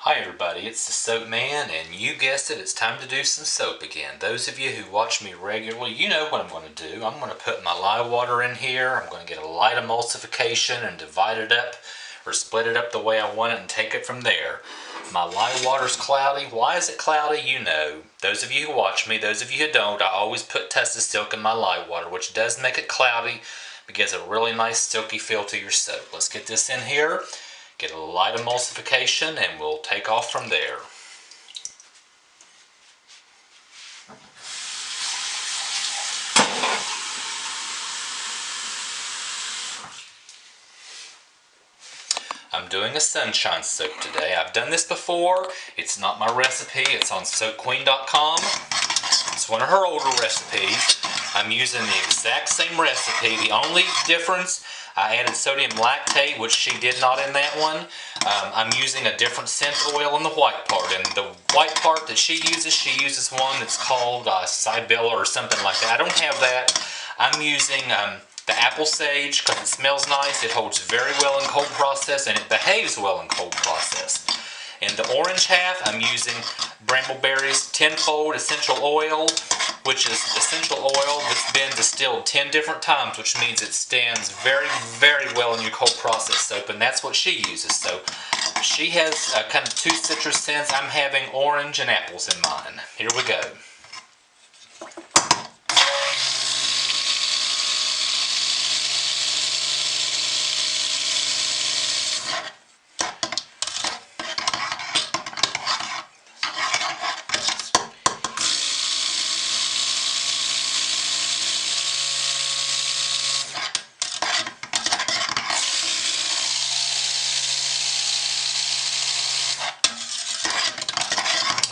Hi everybody, it's the Soap Man, and you guessed it, it's time to do some soap again. Those of you who watch me regularly, you know what I'm going to do. I'm going to put my lye water in here. I'm going to get a light emulsification and divide it up, or split it up the way I want it and take it from there. My lye water's cloudy. Why is it cloudy? You know. Those of you who watch me, those of you who don't, I always put Testa Silk in my lye water, which does make it cloudy, but gives a really nice silky feel to your soap. Let's get this in here. Get a light emulsification and we'll take off from there. I'm doing a sunshine soap today. I've done this before. It's not my recipe. It's on soapqueen.com. It's one of her older recipes. I'm using the exact same recipe. The only difference, I added sodium lactate, which she did not in that one. I'm using a different scent oil in the white part. And the white part that she uses one that's called Cybella or something like that. I don't have that. I'm using the apple sage because it smells nice. It holds very well in cold process and it behaves well in cold process. In the orange half, I'm using Brambleberry's tenfold essential oil, which is essential oil that's been distilled 10 different times, which means it stands very, very well in your cold process soap, and that's what she uses. So she has kind of two citrus scents. I'm having orange and apples in mine. Here we go.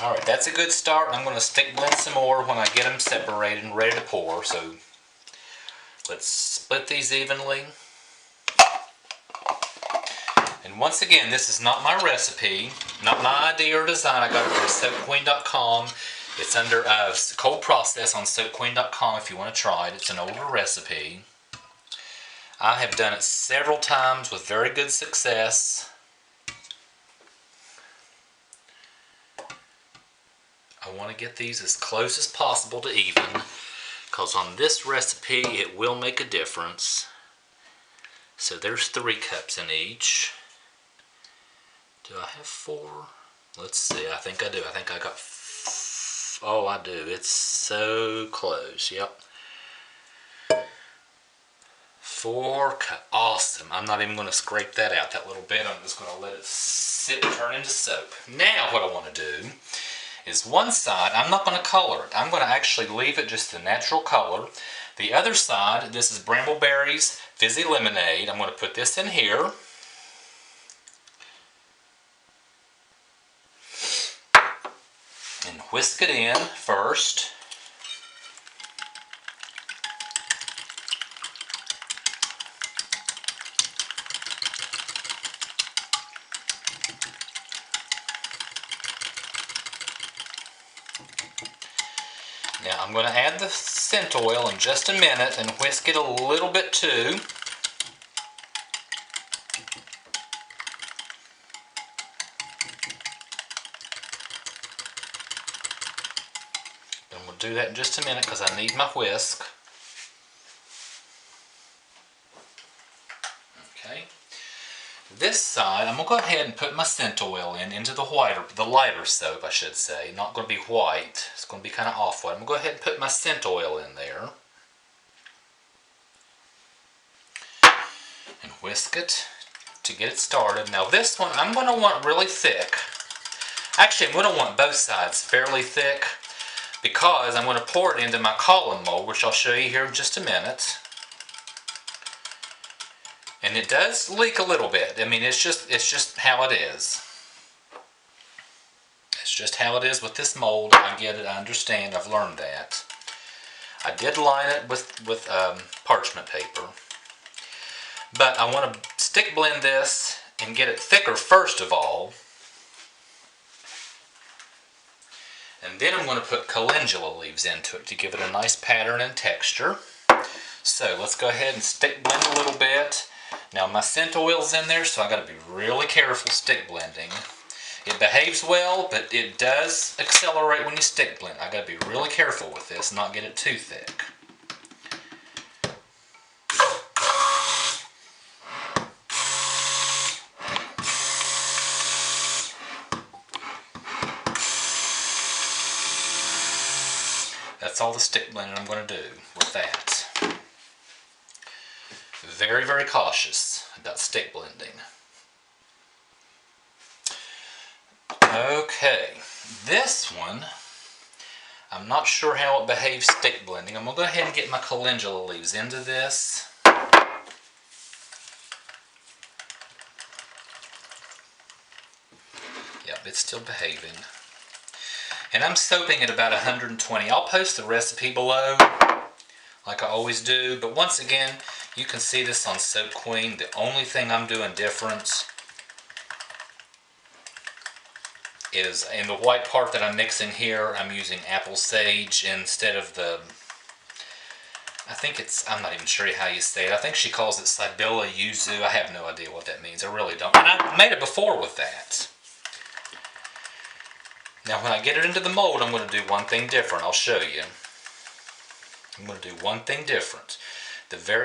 Alright, that's a good start. I'm going to stick blend some more when I get them separated and ready to pour. So let's split these evenly. And once again, this is not my recipe, not my idea or design. I got it from soapqueen.com. It's under cold process on soapqueen.com if you want to try it. It's an older recipe. I have done it several times with very good success. I want to get these as close as possible to even, because on this recipe it will make a difference. So there's 3 cups in each. Do I have 4? Let's see, I think I do. I think I got, oh I do, it's so close, yep. 4 cups, awesome. I'm not even going to scrape that out, that little bit. I'm just going to let it sit and turn into soap. Now what I want to do is one side, I'm not going to color it. I'm going to actually leave it just the natural color. The other side, this is Brambleberry's Fizzy Lemonade. I'm going to put this in here. And whisk it in first. Now I'm going to add the scent oil in just a minute and whisk it a little bit too. And we'll do that in just a minute because I need my whisk. Okay. This side, I'm going to go ahead and put my scent oil into the lighter soap, I should say. Not going to be white. It's going to be kind of off-white. I'm going to go ahead and put my scent oil in there. And whisk it to get it started. Now this one, I'm going to want really thick. Actually, I'm going to want both sides fairly thick because I'm going to pour it into my column mold, which I'll show you here in just a minute. And it does leak a little bit. I mean, it's just how it is. It's just how it is with this mold. I get it. I understand. I've learned that. I did line it with parchment paper. But I want to stick blend this and get it thicker first of all. And then I'm going to put calendula leaves into it to give it a nice pattern and texture. So let's go ahead and stick blend a little bit. Now my scent oil's in there, so I got to be really careful stick blending. It behaves well, but it does accelerate when you stick blend. I gotta be really careful with this, not get it too thick. That's all the stick blending I'm going to do with that. Very, very cautious about stick blending. Okay, this one, I'm not sure how it behaves stick blending. I'm going to go ahead and get my calendula leaves into this. Yep, it's still behaving. And I'm soaping at about 120. I'll post the recipe below, like I always do. But once again, you can see this on Soap Queen. The only thing I'm doing different is in the white part that I'm mixing here, I'm using apple sage instead of the, I think it's, I'm not even sure how you say it. I think she calls it Sibylla Yuzu. I have no idea what that means. I really don't. And I've made it before with that. Now when I get it into the mold, I'm going to do one thing different. I'll show you. I'm going to do one thing different.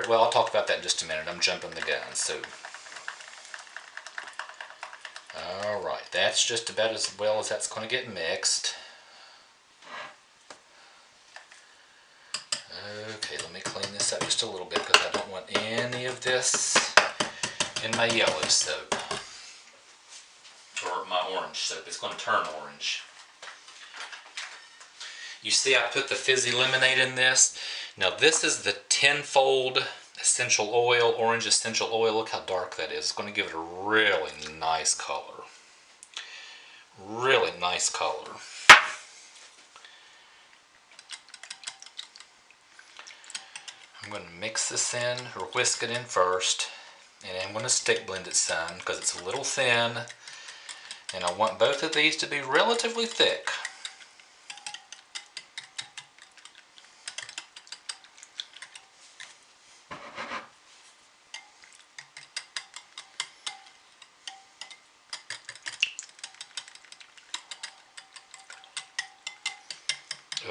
Well, I'll talk about that in just a minute. I'm jumping the gun. So, alright, that's just about as well as that's going to get mixed. Okay, let me clean this up just a little bit because I don't want any of this in my yellow soap. Or my orange soap. It's going to turn orange. You see I put the fizzy lemonade in this. Now this is the tenfold essential oil, orange essential oil. Look how dark that is. It's going to give it a really nice color. Really nice color. I'm going to mix this in, or whisk it in first. And I'm going to stick blend it some because it's a little thin. And I want both of these to be relatively thick.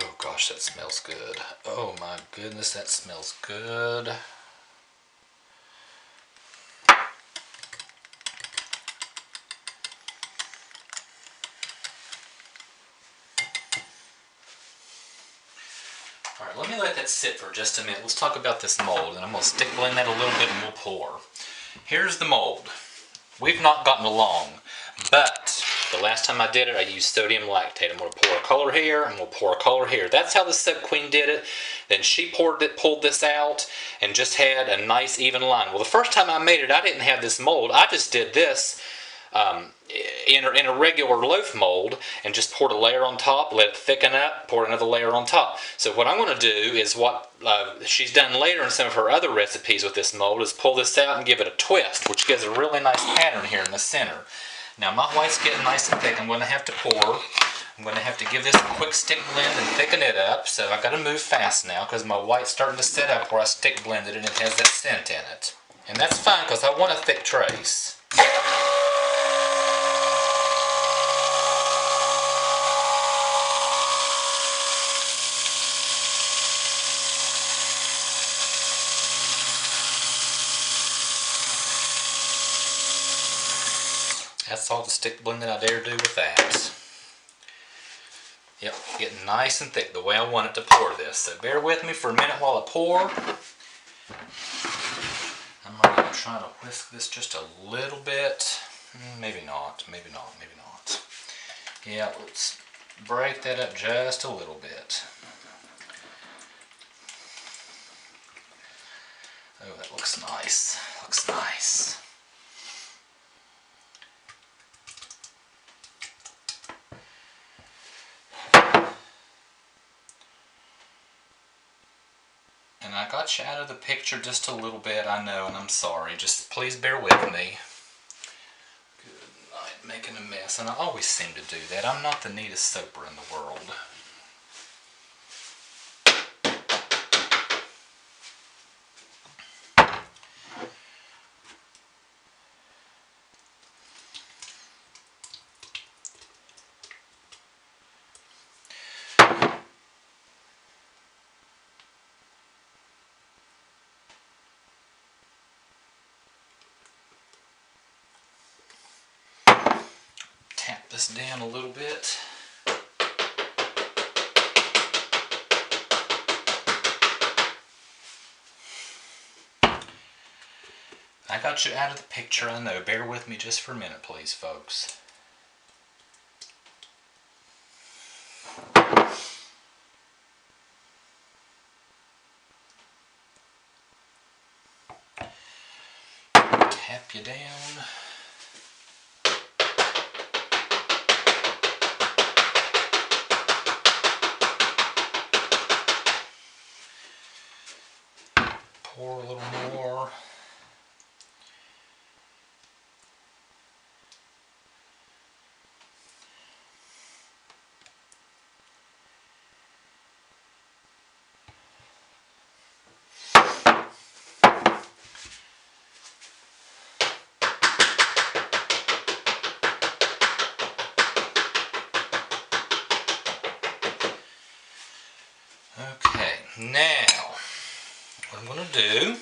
Oh gosh, that smells good. Oh my goodness, that smells good. Alright, let me let that sit for just a minute. Let's talk about this mold, and I'm going to stick blend that a little bit and we'll pour. Here's the mold. We've not gotten along, but the last time I did it, I used sodium lactate. I'm going to pour a color here, I'm going to pour a color here. That's how the Soap Queen did it. Then she pulled this out, and just had a nice even line. Well, the first time I made it, I didn't have this mold. I just did this in a regular loaf mold and just poured a layer on top, let it thicken up, poured another layer on top. So what I'm going to do is what she's done later in some of her other recipes with this mold is pull this out and give it a twist, which gives a really nice pattern here in the center. Now my white's getting nice and thick. I'm going to have to pour. I'm going to have to give this a quick stick blend and thicken it up. So I've got to move fast now because my white's starting to set up where I stick blended and it has that scent in it. And that's fine because I want a thick trace. That's all the stick blending I dare do with that. Yep, getting nice and thick the way I want it to pour this. So bear with me for a minute while I pour. I'm going to try to whisk this just a little bit. Maybe not, maybe not, maybe not. Yeah, let's break that up just a little bit. Oh, that looks nice. Looks nice. And I got you out of the picture just a little bit, I know, and I'm sorry. Just please bear with me. Good night, making a mess. And I always seem to do that. I'm not the neatest soaper in the world. this down a little bit. I got you out of the picture, I know. Bear with me just for a minute, please, folks. Tap you down. Pour a little more. Okay, now what I'm going to do,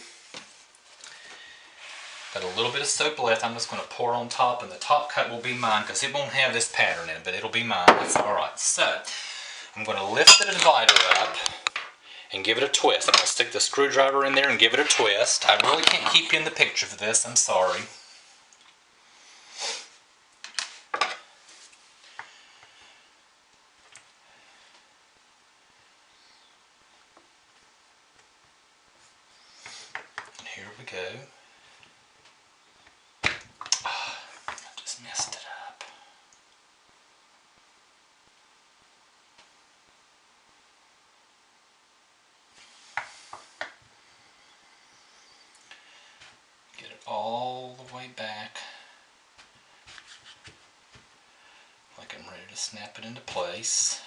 got a little bit of soap left, I'm just going to pour on top, and the top cut will be mine because it won't have this pattern in it, but it'll be mine. That's alright. So, I'm going to lift the divider up and give it a twist. I'm going to stick the screwdriver in there and give it a twist. I really can't keep you in the picture for this, I'm sorry. Here we go. Oh, I just messed it up. Get it all the way back. Like I'm ready to snap it into place.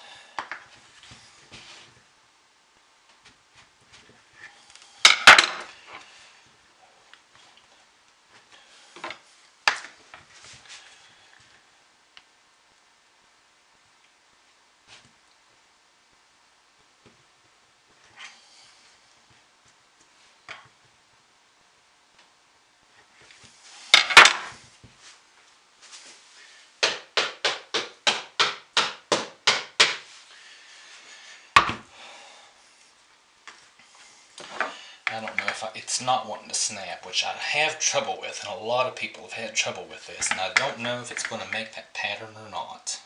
I don't know if it's not wanting to snap, which I have trouble with, and a lot of people have had trouble with this, and I don't know if it's going to make that pattern or not.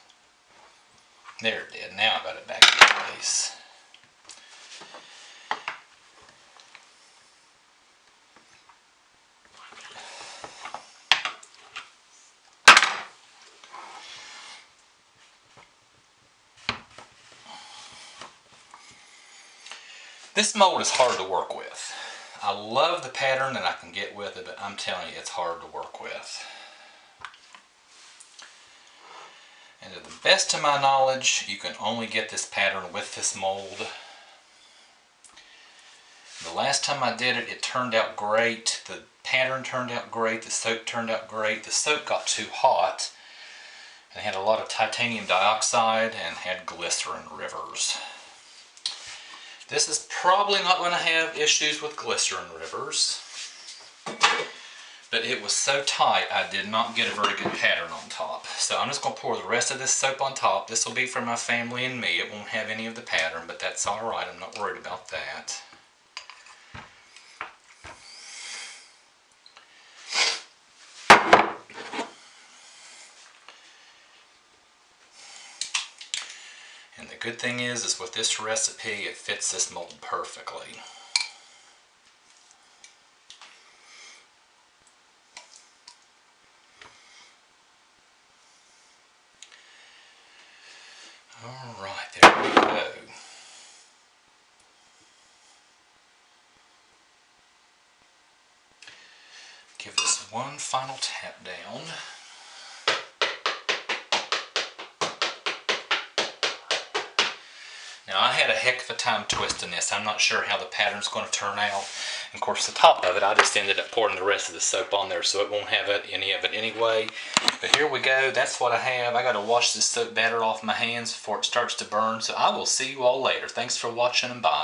There it did. Now I got it back in place. This mold is hard to work with. I love the pattern that I can get with it, but I'm telling you, it's hard to work with. And to the best of my knowledge, you can only get this pattern with this mold. The last time I did it, it turned out great. The pattern turned out great. The soap turned out great. The soap got too hot and had a lot of titanium dioxide and had glycerin rivers. This is probably not going to have issues with glycerin rivers, but it was so tight I did not get a very good pattern on top. So I'm just going to pour the rest of this soap on top. This will be for my family and me. It won't have any of the pattern, but that's alright. I'm not worried about that. And the good thing is with this recipe, it fits this mold perfectly. Alright, there we go. Give this one final tap down. Now I had a heck of a time twisting this. I'm not sure how the pattern's going to turn out. And of course the top of it, I just ended up pouring the rest of the soap on there so it won't have any of it anyway. But here we go, that's what I have. I got to wash this soap batter off my hands before it starts to burn. So I will see you all later. Thanks for watching and bye.